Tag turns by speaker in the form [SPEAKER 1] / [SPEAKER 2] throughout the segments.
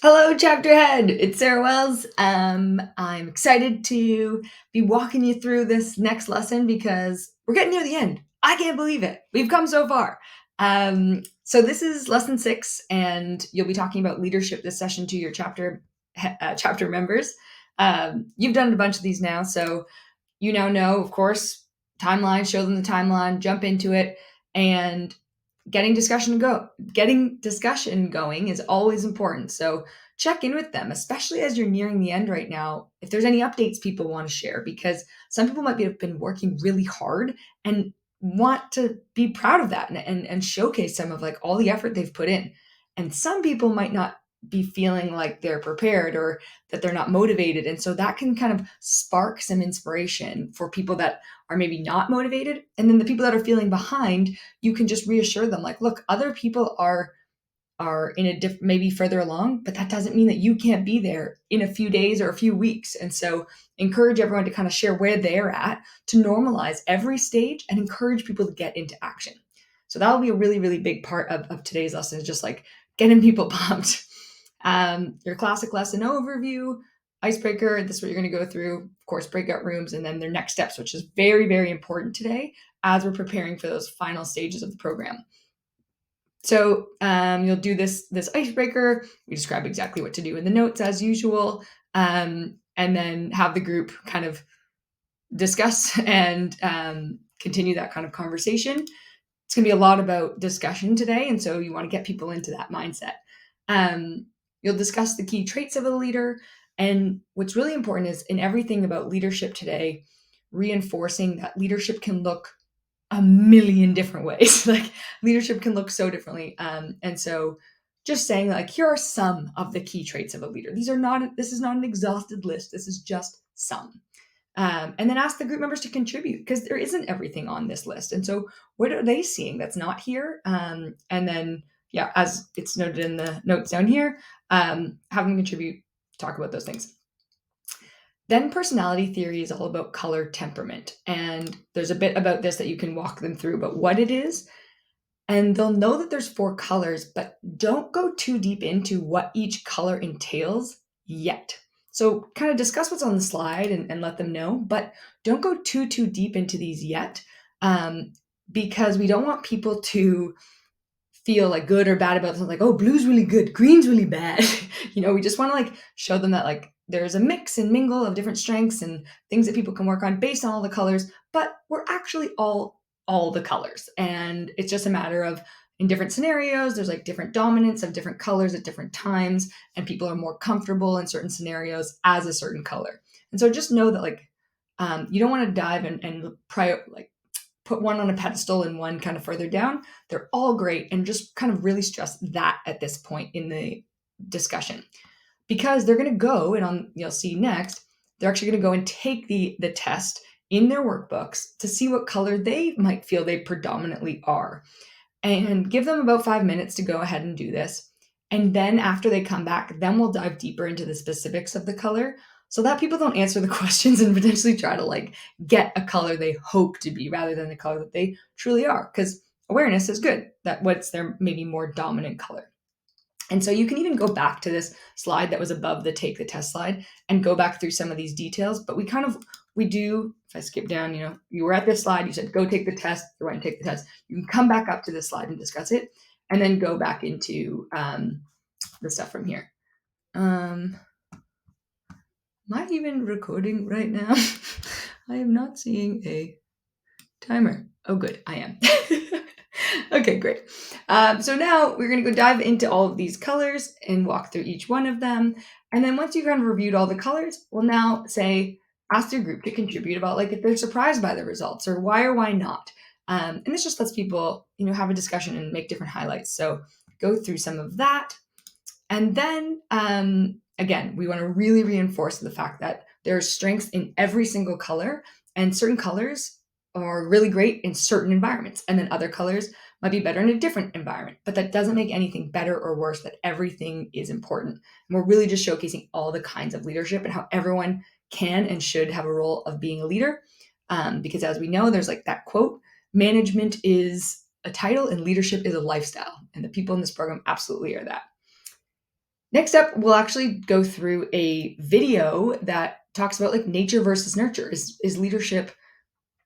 [SPEAKER 1] Hello, chapter head. It's Sarah Wells. I'm excited to be walking you through this next lesson because we're getting near the end. I can't believe it. We've come so far. So this is lesson 6, and you'll be talking about leadership this session to your chapter members. You've done a bunch of these now, so you now know, of course, timeline. Show them the timeline. Jump into it, and getting discussion going is always important. So check in with them, especially as you're nearing the end right now. If there's any updates people want to share, because some people might have been working really hard and want to be proud of that and showcase some of like all the effort they've put in. And some people might not be feeling like they're prepared or that they're not motivated. And so that can kind of spark some inspiration for people that are maybe not motivated. And then the people that are feeling behind, you can just reassure them like, look, other people are in a maybe further along, but that doesn't mean that you can't be there in a few days or a few weeks. And so encourage everyone to kind of share where they're at, to normalize every stage and encourage people to get into action. So that will be a really, really big part of today's lesson, is just like getting people pumped. Your classic lesson overview, icebreaker, this is what you're going to go through, of course, breakout rooms, and then their next steps, which is very, very important today as we're preparing for those final stages of the program. So you'll do this icebreaker. We describe exactly what to do in the notes as usual, and then have the group kind of discuss and continue that kind of conversation. It's going to be a lot about discussion today, and so you want to get people into that mindset. You'll discuss the key traits of a leader, and what's really important is in everything about leadership today, reinforcing that leadership can look a million different ways. Like leadership can look so differently. And so just saying like, here are some of the key traits of a leader. This is not an exhausted list. This is just some. And then ask the group members to contribute, because there isn't everything on this list. And so what are they seeing that's not here? And then, yeah, as it's noted in the notes down here, have them contribute, talk about those things. Then personality theory is all about color temperament. And there's a bit about this that you can walk them through about what it is. And they'll know that there's 4 colors, but don't go too deep into what each color entails yet. So kind of discuss what's on the slide and let them know, but don't go too deep into these yet, because we don't want people to feel like good or bad about something, like, oh, blue's really good, green's really bad. We just want to like show them that like there's a mix and mingle of different strengths and things that people can work on based on all the colors, but we're actually all the colors. And it's just a matter of, in different scenarios, there's like different dominance of different colors at different times, and people are more comfortable in certain scenarios as a certain color. And so just know that like you don't want to dive and put one on a pedestal and one kind of further down. They're all great, and just kind of really stress that at this point in the discussion, because they're going to go and you'll see next, they're actually going to go and take the test in their workbooks to see what color they might feel they predominantly are, and give them about 5 minutes to go ahead and do this. And then after they come back, then we'll dive deeper into the specifics of the color, so that people don't answer the questions and potentially try to like get a color they hope to be rather than the color that they truly are. Because awareness is good, that what's their maybe more dominant color. And so you can even go back to this slide that was above the take the test slide and go back through some of these details. But we do, if I skip down, you were at this slide, you said, go take the test, you went and take the test. You can come back up to this slide and discuss it, and then go back into the stuff from here. Am I even recording right now? I am not seeing a timer. Oh, good, I am. Okay, great. So now we're going to go dive into all of these colors and walk through each one of them. And then once you've kind of reviewed all the colors, we'll now ask your group to contribute about like if they're surprised by the results or why not. And this just lets people, have a discussion and make different highlights. So go through some of that. And then, again, we want to really reinforce the fact that there's strengths in every single color, and certain colors are really great in certain environments, and then other colors might be better in a different environment. But that doesn't make anything better or worse, that everything is important. And we're really just showcasing all the kinds of leadership and how everyone can and should have a role of being a leader. Because as we know, there's like that quote, management is a title and leadership is a lifestyle. And the people in this program absolutely are that. Next up, we'll actually go through a video that talks about like nature versus nurture. Is leadership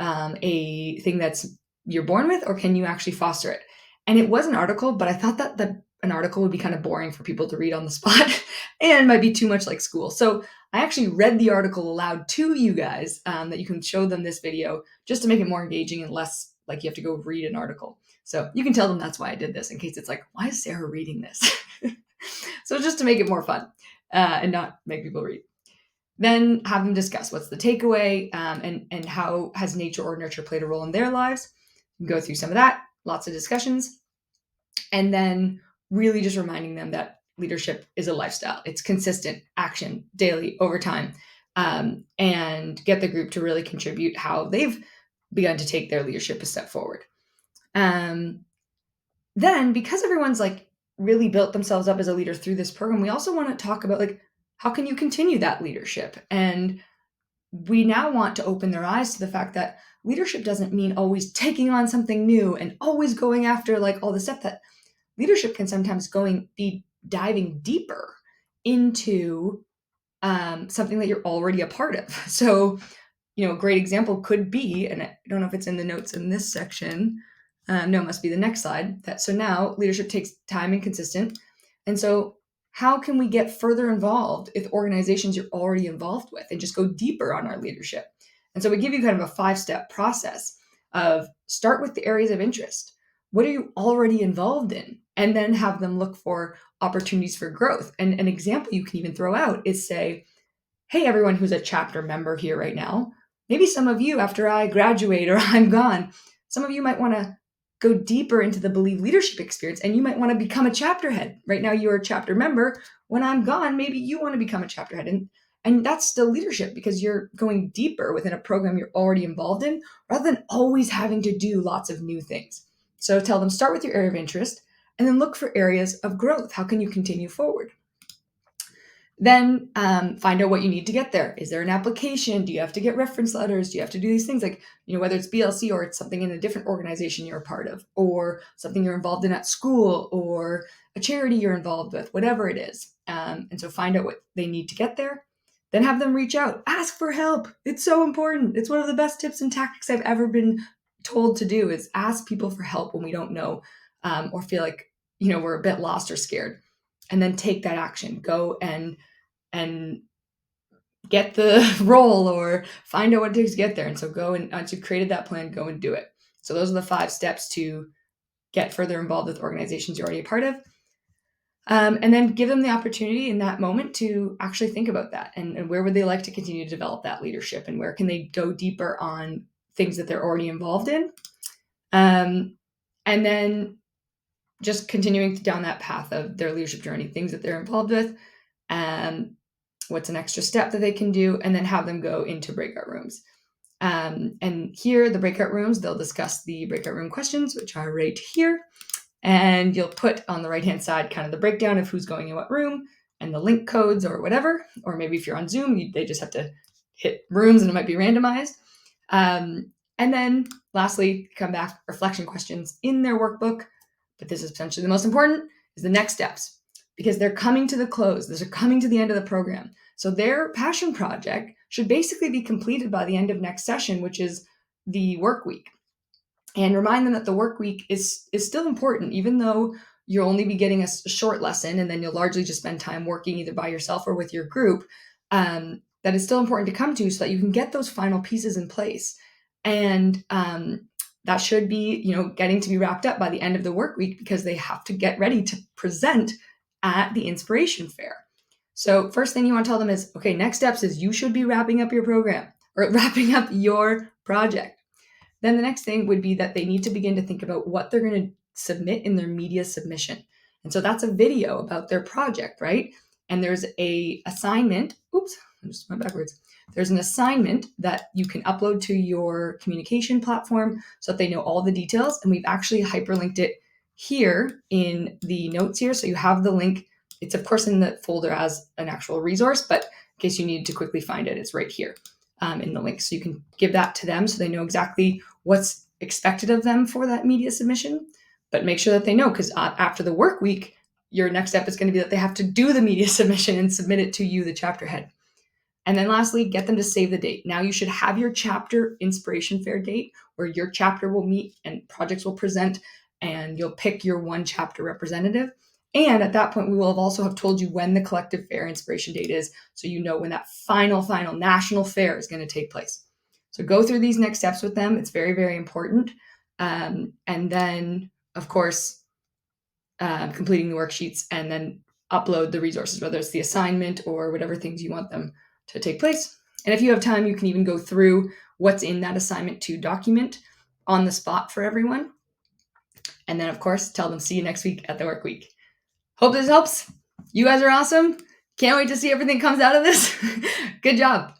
[SPEAKER 1] a thing that's you're born with, or can you actually foster it? And it was an article, but I thought that an article would be kind of boring for people to read on the spot and might be too much like school. So I actually read the article aloud to you guys, that you can show them this video just to make it more engaging and less like you have to go read an article. So you can tell them that's why I did this, in case it's like, why is Sarah reading this? So just to make it more fun, and not make people read. Then have them discuss what's the takeaway, and how has nature or nurture played a role in their lives. Go through some of that, lots of discussions, and then really just reminding them that leadership is a lifestyle. It's consistent action daily over time, and get the group to really contribute how they've begun to take their leadership a step forward. Then, because everyone's like really built themselves up as a leader through this program, we also want to talk about like how can you continue that leadership. And we now want to open their eyes to the fact that leadership doesn't mean always taking on something new and always going after like all the stuff. That leadership can sometimes be diving deeper into something that you're already a part of. So, a great example could be, and I don't know if it's in the notes in this section. No, it must be the next slide. So now leadership takes time and consistent. And so how can we get further involved with organizations you're already involved with and just go deeper on our leadership? And so we give you kind of a 5-step process of start with the areas of interest. What are you already involved in? And then have them look for opportunities for growth. And an example you can even throw out is say, hey, everyone who's a chapter member here right now, maybe some of you, after I graduate or I'm gone, some of you might want to go deeper into the Believe leadership experience, and you might want to become a chapter head. Right now, you're a chapter member. When I'm gone, maybe you want to become a chapter head. And that's still leadership because you're going deeper within a program you're already involved in rather than always having to do lots of new things. So tell them, start with your area of interest and then look for areas of growth. How can you continue forward? Then find out what you need to get there. Is there an application? Do you have to get reference letters? Do you have to do these things like, whether it's BLC or it's something in a different organization you're a part of, or something you're involved in at school, or a charity you're involved with, whatever it is. And so find out what they need to get there. Then have them reach out. Ask for help. It's so important. It's one of the best tips and tactics I've ever been told to do is ask people for help when we don't know, or feel like, we're a bit lost or scared. And then take that action. Go and get the role or find out what it takes to get there. And so go and once you've created that plan, go and do it. So those are the 5 steps to get further involved with organizations you're already a part of. And then give them the opportunity in that moment to actually think about that and where would they like to continue to develop that leadership and where can they go deeper on things that they're already involved in. And then just continuing down that path of their leadership journey, things that they're involved with, and what's an extra step that they can do, and then have them go into breakout rooms. And here, the breakout rooms, they'll discuss the breakout room questions, which are right here. And you'll put on the right-hand side kind of the breakdown of who's going in what room and the link codes or whatever. Or maybe if you're on Zoom, they just have to hit rooms and it might be randomized. And then lastly, come back, reflection questions in their workbook. But this is potentially the most important, is the next steps. Because they're coming to the close. They're coming to the end of the program. So their passion project should basically be completed by the end of next session, which is the work week. And remind them that the work week is still important, even though you'll only be getting a short lesson and then you'll largely just spend time working either by yourself or with your group. That is still important to come to so that you can get those final pieces in place. And that should be, getting to be wrapped up by the end of the work week because they have to get ready to present at the Inspiration Fair. So first thing you want to tell them is, okay, next steps is you should be wrapping up your program or wrapping up your project. Then the next thing would be that they need to begin to think about what they're going to submit in their media submission. And so that's a video about their project, right? And there's a assignment. Oops, I just went backwards. There's an assignment that you can upload to your communication platform so that they know all the details. And we've actually hyperlinked it here in the notes here. So you have the link. It's of course in the folder as an actual resource, but in case you need to quickly find it, it's right here in the link. So you can give that to them so they know exactly what's expected of them for that media submission, but make sure that they know, because after the work week, your next step is going to be that they have to do the media submission and submit it to you, the chapter head. And then lastly, get them to save the date. Now you should have your chapter inspiration fair date where your chapter will meet and projects will present, and you'll pick your one chapter representative. And at that point, we will have also have told you when the collective fair inspiration date is, so you know when that final national fair is going to take place. So go through these next steps with them. It's very, very important. And then, of course, completing the worksheets and then upload the resources, whether it's the assignment or whatever things you want them to take place. And if you have time, you can even go through what's in that assignment to document on the spot for everyone. And then, of course, tell them see you next week at the work week. Hope this helps. You guys are awesome. Can't wait to see everything comes out of this. Good job.